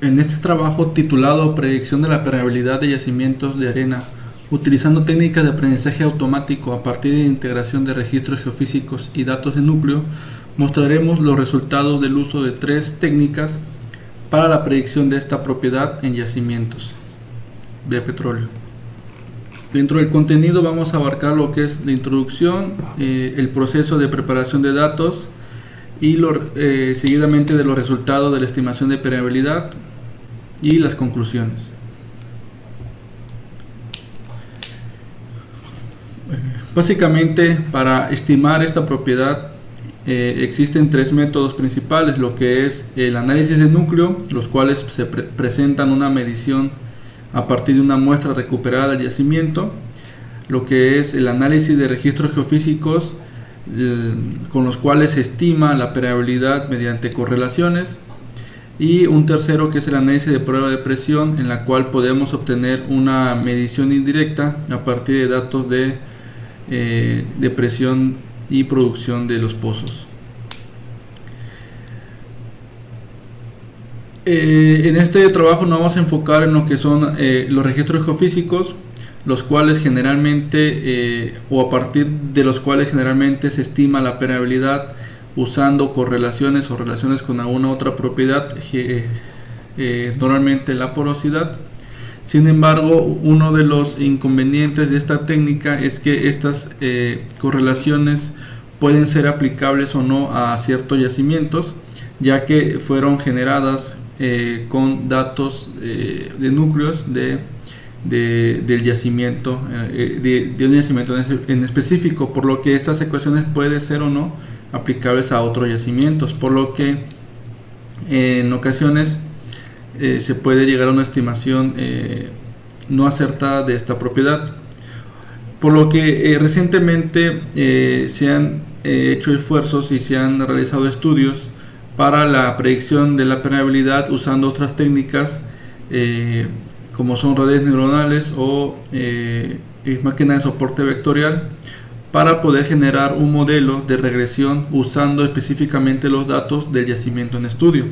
En este trabajo titulado Predicción de la permeabilidad de yacimientos de arena, utilizando técnicas de aprendizaje automático a partir de integración de registros geofísicos y datos de núcleo, mostraremos los resultados del uso de tres técnicas para la predicción de esta propiedad en yacimientos de petróleo. Dentro del contenido vamos a abarcar lo que es la introducción, el proceso de preparación de datos y seguidamente de los resultados de la estimación de permeabilidad y las conclusiones. Básicamente, para estimar esta propiedad existen tres métodos principales: lo que es el análisis de núcleo, los cuales se presentan una medición a partir de una muestra recuperada del yacimiento; lo que es el análisis de registros geofísicos, con los cuales se estima la permeabilidad mediante correlaciones; y un tercero, que es el análisis de prueba de presión, en la cual podemos obtener una medición indirecta a partir de datos de presión y producción de los pozos. En este trabajo nos vamos a enfocar en lo que son los registros geofísicos, los cuales generalmente o a partir de los cuales generalmente se estima la permeabilidad usando correlaciones o relaciones con alguna otra propiedad, normalmente la porosidad. Sin embargo, uno de los inconvenientes de esta técnica es que estas correlaciones pueden ser aplicables o no a ciertos yacimientos, ya que fueron generadas con datos de núcleos del yacimiento, de un yacimiento en específico, por lo que estas ecuaciones pueden ser o no aplicables a otros yacimientos, por lo que en ocasiones se puede llegar a una estimación no acertada de esta propiedad, por lo que recientemente se han hecho esfuerzos y se han realizado estudios para la predicción de la permeabilidad usando otras técnicas como son redes neuronales o máquinas de soporte vectorial, para poder generar un modelo de regresión usando específicamente los datos del yacimiento en estudio.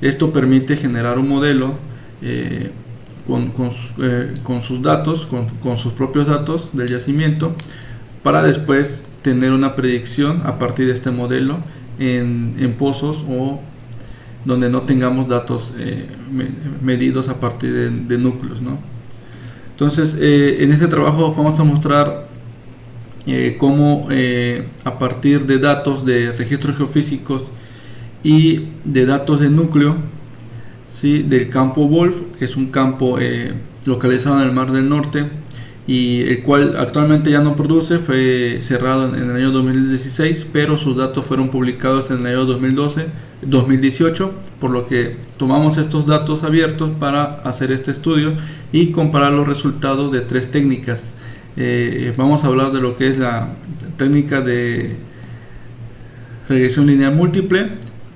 Esto permite generar un modelo con sus datos, con sus propios datos del yacimiento, para después tener una predicción a partir de este modelo en pozos o donde no tengamos datos medidos a partir de núcleos, ¿no? Entonces, en este trabajo vamos a mostrar cómo a partir de datos de registros geofísicos y de datos de núcleo, ¿sí?, del campo Wolf, que es un campo localizado en el Mar del Norte y el cual actualmente ya no produce, fue cerrado en el año 2016, pero sus datos fueron publicados en el año 2018, por lo que tomamos estos datos abiertos para hacer este estudio y comparar los resultados de tres técnicas. Vamos a hablar de lo que es la técnica de regresión lineal múltiple,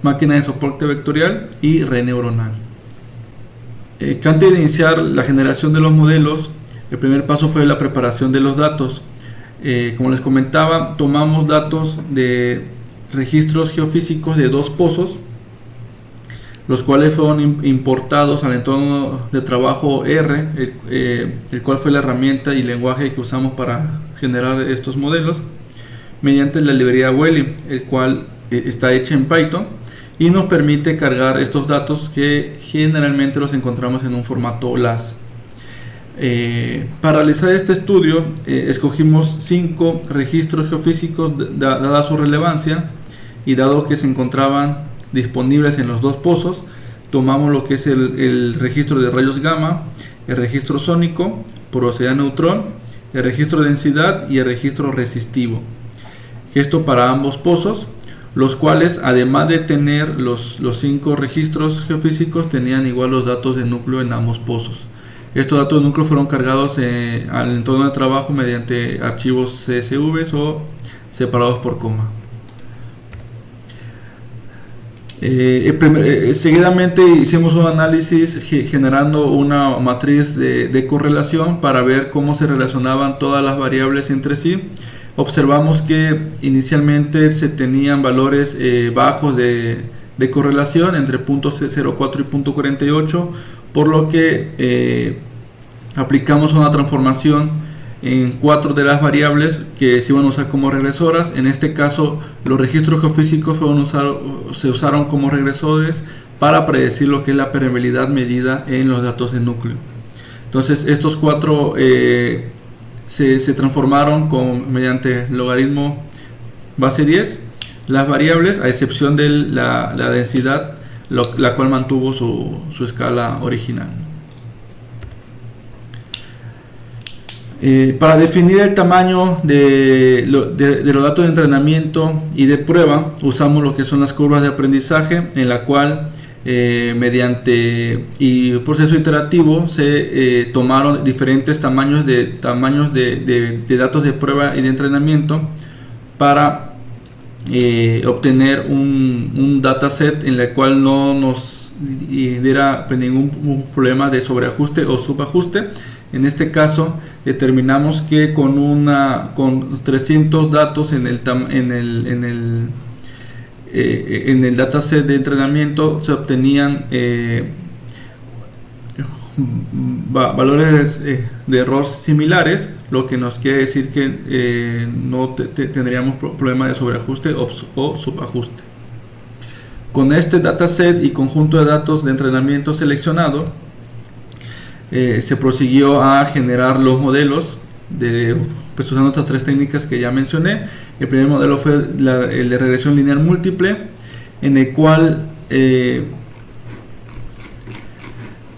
máquina de soporte vectorial y red neuronal. Que antes de iniciar la generación de los modelos, el primer paso fue la preparación de los datos. Como les comentaba, tomamos datos de registros geofísicos de dos pozos, los cuales fueron importados al entorno de trabajo R, el cual fue la herramienta y lenguaje que usamos para generar estos modelos, mediante la librería Wely, el cual está hecha en Python y nos permite cargar estos datos que generalmente los encontramos en un formato LAS. Para realizar este estudio escogimos 5 registros geofísicos dada su relevancia, y dado que se encontraban disponibles en los dos pozos, tomamos lo que es el registro de rayos gamma, el registro sónico, porosidad neutrón, el registro de densidad y el registro resistivo. Esto para ambos pozos, los cuales, además de tener los 5 registros geofísicos, tenían igual los datos de núcleo en ambos pozos. Estos datos de núcleo fueron cargados al entorno de trabajo mediante archivos CSV o separados por coma. Seguidamente hicimos un análisis generando una matriz de correlación para ver cómo se relacionaban todas las variables entre sí. Observamos que inicialmente se tenían valores bajos de de correlación entre .04 y .48, por lo que aplicamos una transformación en 4 de las variables que se iban a usar como regresoras. En este caso, los registros geofísicos se usaron como regresores para predecir lo que es la permeabilidad medida en los datos de núcleo. Entonces, estos 4 se transformaron mediante logaritmo base 10 las variables, a excepción de la densidad, la cual mantuvo su escala original. Para definir el tamaño de los datos de entrenamiento y de prueba, usamos lo que son las curvas de aprendizaje, en la cual mediante un proceso iterativo se tomaron diferentes tamaños de datos de prueba y de entrenamiento para obtener un dataset en el cual no nos diera ningún problema de sobreajuste o subajuste. En este caso determinamos que con 300 datos en el dataset de entrenamiento se obtenían valores de error similares, lo que nos quiere decir que no tendríamos problema de sobreajuste o subajuste. Con este dataset y conjunto de datos de entrenamiento seleccionado, se prosiguió a generar los modelos pues usando estas 3 técnicas que ya mencioné. El primer modelo fue el de regresión lineal múltiple, en el cual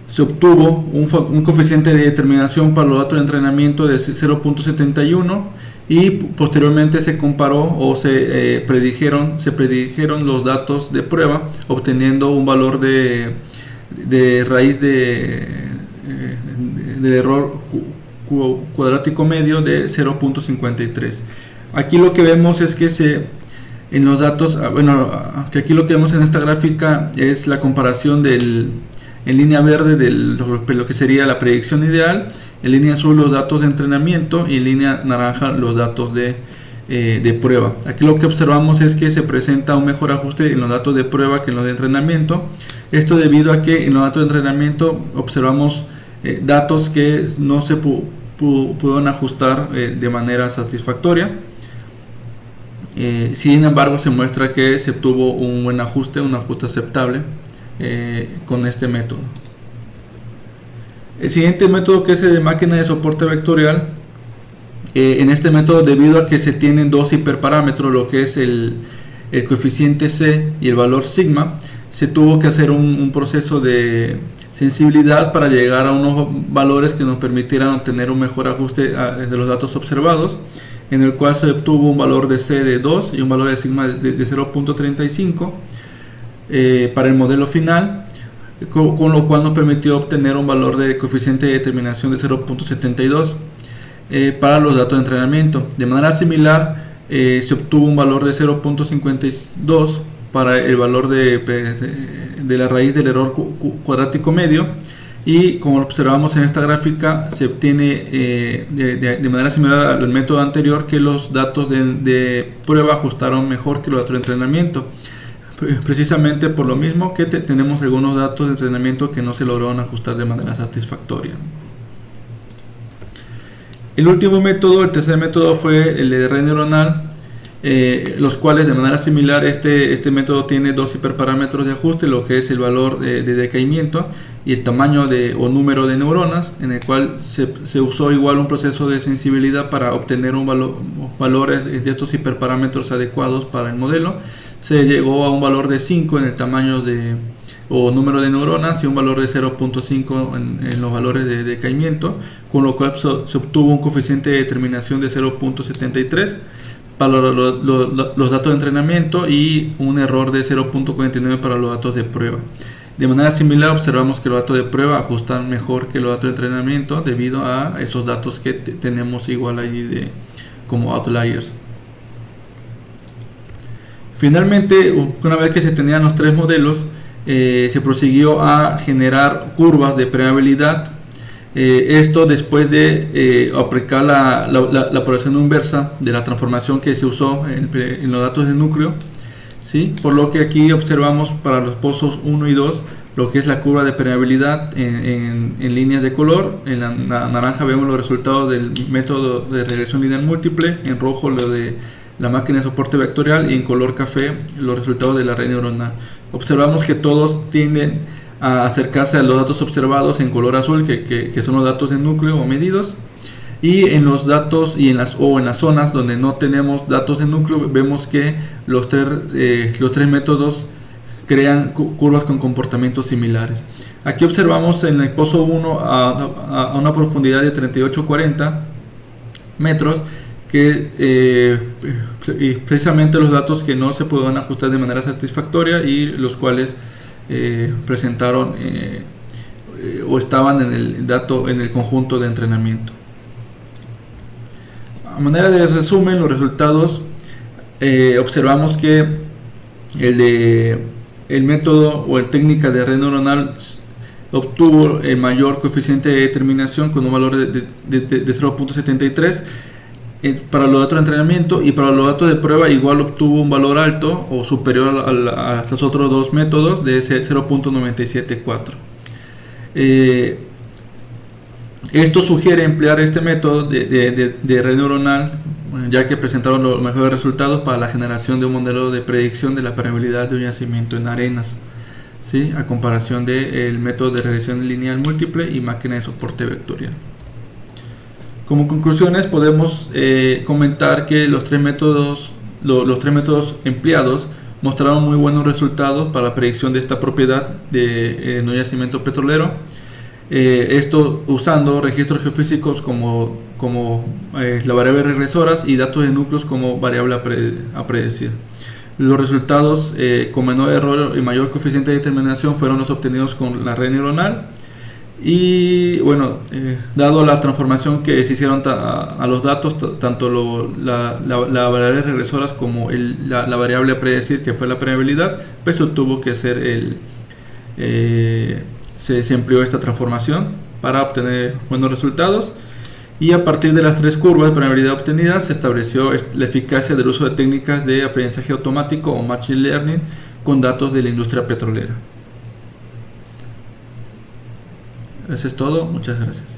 se obtuvo un coeficiente de determinación para los datos de entrenamiento de 0.71 y posteriormente se comparó o se predijeron los datos de prueba, obteniendo un valor de raíz del error cuadrático medio de 0.53. Aquí lo que vemos es que en los datos, aquí lo que vemos en esta gráfica es la comparación en línea verde de lo que sería la predicción ideal, en línea azul los datos de entrenamiento y en línea naranja los datos de prueba. Aquí lo que observamos es que se presenta un mejor ajuste en los datos de prueba que en los de entrenamiento. Esto debido a que en los datos de entrenamiento observamos datos que no se pudieron ajustar de manera satisfactoria. Sin embargo, se muestra que se obtuvo un buen ajuste, un ajuste aceptable con este método. El siguiente método, que es el de máquina de soporte vectorial, en este método, debido a que se tienen 2 hiperparámetros, lo que es el coeficiente C y el valor sigma, se tuvo que hacer un proceso de sensibilidad para llegar a unos valores que nos permitieran obtener un mejor ajuste de los datos observados, en el cual se obtuvo un valor de C de 2 y un valor de sigma de 0.35 para el modelo final, con lo cual nos permitió obtener un valor de coeficiente de determinación de 0.72 para los datos de entrenamiento. De manera similar, se obtuvo un valor de 0.52 para el valor de la raíz del error cuadrático medio, y como observamos en esta gráfica, se obtiene de manera similar al método anterior, que los datos de prueba ajustaron mejor que los datos de entrenamiento, precisamente por lo mismo que tenemos algunos datos de entrenamiento que no se lograron ajustar de manera satisfactoria. El último método, el tercer método, fue el de red neuronal, los cuales de manera similar este método tiene 2 hiperparámetros de ajuste, lo que es el valor de decaimiento y el tamaño o número de neuronas, en el cual se usó igual un proceso de sensibilidad para obtener valores de estos hiperparámetros adecuados para el modelo. Se llegó a un valor de 5 en el tamaño o número de neuronas y un valor de 0.5 en los valores de decaimiento, con lo cual se obtuvo un coeficiente de determinación de 0.73 para los datos de entrenamiento y un error de 0.49 para los datos de prueba. De manera similar, observamos que los datos de prueba ajustan mejor que los datos de entrenamiento debido a esos datos que tenemos igual allí como outliers. Finalmente, una vez que se tenían los 3 modelos, se prosiguió a generar curvas de permeabilidad. Esto después de aplicar la operación inversa de la transformación que se usó en los datos de núcleo. ¿sí? Por lo que aquí observamos para los pozos 1 y 2 lo que es la curva de permeabilidad en líneas de color. En la naranja vemos los resultados del método de regresión lineal múltiple, en rojo lo de la máquina de soporte vectorial y en color café los resultados de la red neuronal. Observamos que todos tienden a acercarse a los datos observados en color azul, que son los datos de núcleo o medidos, y en los datos y en las zonas donde no tenemos datos de núcleo vemos que los tres métodos crean curvas con comportamientos similares. Aquí observamos en el pozo 1 a una profundidad de 38-40 metros que precisamente los datos que no se pueden ajustar de manera satisfactoria y los cuales presentaron o estaban en el conjunto de entrenamiento. A manera de resumen, los resultados, observamos que el método o la técnica de red neuronal obtuvo el mayor coeficiente de determinación con un valor de 0.73 para los datos de entrenamiento, y para los datos de prueba igual obtuvo un valor alto o superior a los otros dos métodos de 0.974. Esto sugiere emplear este método de red neuronal, ya que presentaron los mejores resultados para la generación de un modelo de predicción de la permeabilidad de un yacimiento en arenas, ¿sí? A comparación del método de regresión lineal múltiple y máquina de soporte vectorial. Como conclusiones podemos comentar que los tres métodos empleados mostraron muy buenos resultados para la predicción de esta propiedad de un yacimiento petrolero. Esto usando registros geofísicos como la variable regresoras y datos de núcleos como variable a predecir. Los resultados con menor error y mayor coeficiente de determinación fueron los obtenidos con la red neuronal. Y bueno, dado la transformación que se hicieron a los datos, tanto la variable regresoras como la variable a predecir, que fue la permeabilidad, pues se tuvo que hacer se empleó esta transformación para obtener buenos resultados, y a partir de las tres curvas de permeabilidad obtenidas se estableció la eficacia del uso de técnicas de aprendizaje automático o machine learning con datos de la industria petrolera. Eso es todo, muchas gracias.